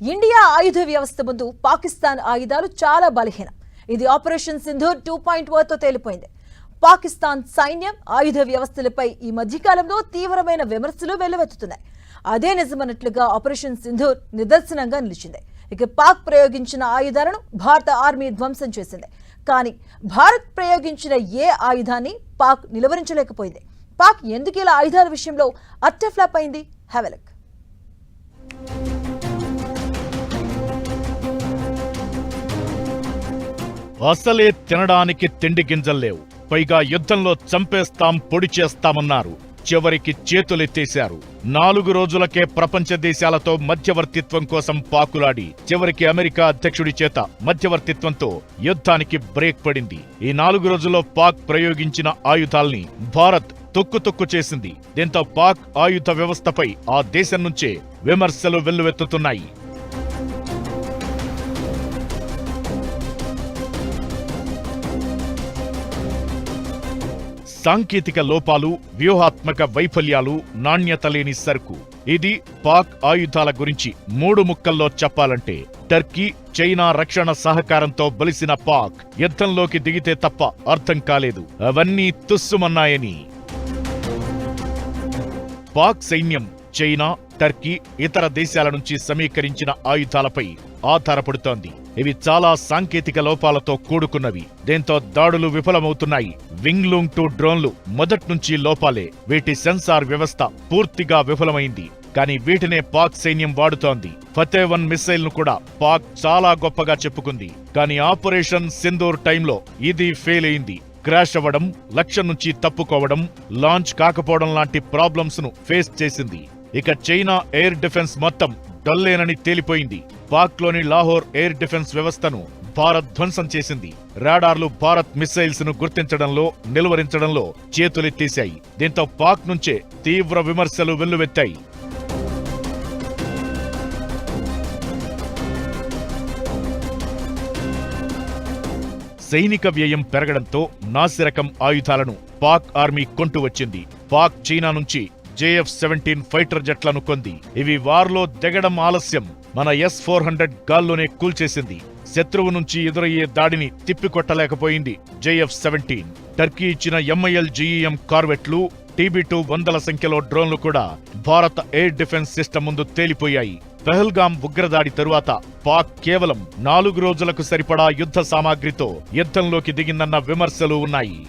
India ఆయుధ వ్యవస్థ ముందు పాకిస్తాన్ ఆయుధాలు చాలా బలహీనం. ఇది ఆపరేషన్ సింధూర్ 2.0తో తేలిపోయింది. పాకిస్తాన్ సైన్యం ఆయుధ వ్యవస్థలపై ఈ మధ్యకాలంలో తీవ్రమైన విమర్శలు వెల్లువెత్తుతున్నాయి. అదే నిజమన్నట్లుగా ఆపరేషన్ సింధూర్ నిదర్శనంగా నిలిచింది. ఇక పాక్ ప్రయోగించిన ఆయుధాలను భారత ఆర్మీ ధ్వంసం చేసింది. కానీ భారత్ ప్రయోగించిన ఏ ఆయుధాన్ని పాక్ నిలువరించలేకపోయింది. పాక్ ఎందుకు ఇలా ఆయుధాల విషయంలో అట్టఫ్లాప్ అయింది? Have a look. అసలే తినడానికి తిండి గింజల్లేవు. పైగా యుద్ధంలో చంపేస్తాం, పొడి చేస్తామన్నారు. చివరికి చేతులెత్తేశారు. 4 రోజులకే ప్రపంచ దేశాలతో మధ్యవర్తిత్వం కోసం పాకులాడి చివరికి అమెరికా అధ్యక్షుడి చేత మధ్యవర్తిత్వంతో యుద్ధానికి బ్రేక్ పడింది. ఈ 4 రోజుల్లో పాక్ ప్రయోగించిన ఆయుధాల్ని భారత్ తొక్కు చేసింది. దీంతో పాక్ ఆయుధ వ్యవస్థపై ఆ దేశం నుంచే విమర్శలు వెల్లువెత్తుతున్నాయి. సాంకేతిక లోపాలు, వ్యూహాత్మక వైఫల్యాలు, నాణ్యత లేని సరుకు. ఇది పాక్ ఆయుధాల గురించి 3 ముక్కల్లో చెప్పాలంటే టర్కీ, చైనా రక్షణ సహకారంతో బలిసిన పాక్ యుద్ధంలోకి దిగితే తప్ప అర్థం కాలేదు. అవన్నీ తుస్సుమన్నాయని పాక్ సైన్యం చైనా, టర్కీ, ఇతర దేశాల నుంచి సమీకరించిన ఆయుధాలపై ఆధారపడుతోంది. ఇవి చాలా సాంకేతిక లోపాలతో కూడుకున్నవి. దీంతో దాడులు విఫలమవుతున్నాయి. వింగ్లూంగ్ 2 డ్రోన్లు మొదట్నుంచి లోపాలే. వీటి సెన్సార్ వ్యవస్థ పూర్తిగా విఫలమైంది. కానీ వీటినే పాక్ సైన్యం వాడుతోంది. ఫతే-1 మిస్సైల్ ను కూడా పాక్ చాలా గొప్పగా చెప్పుకుంది. కానీ ఆపరేషన్ సింధూర్ టైంలో ఇది ఫెయిల్ అయింది. క్రాష్ అవ్వడం, లక్ష్యం నుంచి తప్పుకోవడం, లాంచ్ కాకపోవడం లాంటి ప్రాబ్లమ్స్ ను ఫేస్ చేసింది. ఇక చైనా ఎయిర్ డిఫెన్స్ మొత్తం డొల్లేనని తేలిపోయింది. పాక్లోని లాహోర్ ఎయిర్ డిఫెన్స్ వ్యవస్థను భారత్ ధ్వంసం చేసింది. రాడార్లు భారత్ మిస్సైల్స్ ను గుర్తించడంలో, నిలువరించడంలో చేతులెత్తేశాయి. దీంతో పాక్ నుంచే తీవ్ర విమర్శలు వెల్లువెత్తాయి. సైనిక వ్యయం పెరగడంతో నాసిరకం ఆయుధాలను పాక్ ఆర్మీ కొంటూ వచ్చింది. పాక్ చైనా నుంచి JF-17 ఫైటర్ జెట్లను కొంది. ఇవి వార్లో దిగడం ఆలస్యం. మన S-400 గాల్లోనే కూల్చేసింది. శత్రువు నుంచి ఎదురయ్యే దాడిని తిప్పికొట్టలేకపోయింది JF-17. టర్కీ ఇచ్చిన MIL GEM కార్వెట్లు, TB2 వందల సంఖ్యలో డ్రోన్లు కూడా భారత ఎయిర్ డిఫెన్స్ సిస్టమ్ ముందు తేలిపోయాయి. పహల్గామ్ ఉగ్రదాడి తరువాత పాక్ కేవలం 4 రోజులకు సరిపడా యుద్ధ సామాగ్రితో యుద్ధంలోకి దిగిందన్న విమర్శలు ఉన్నాయి.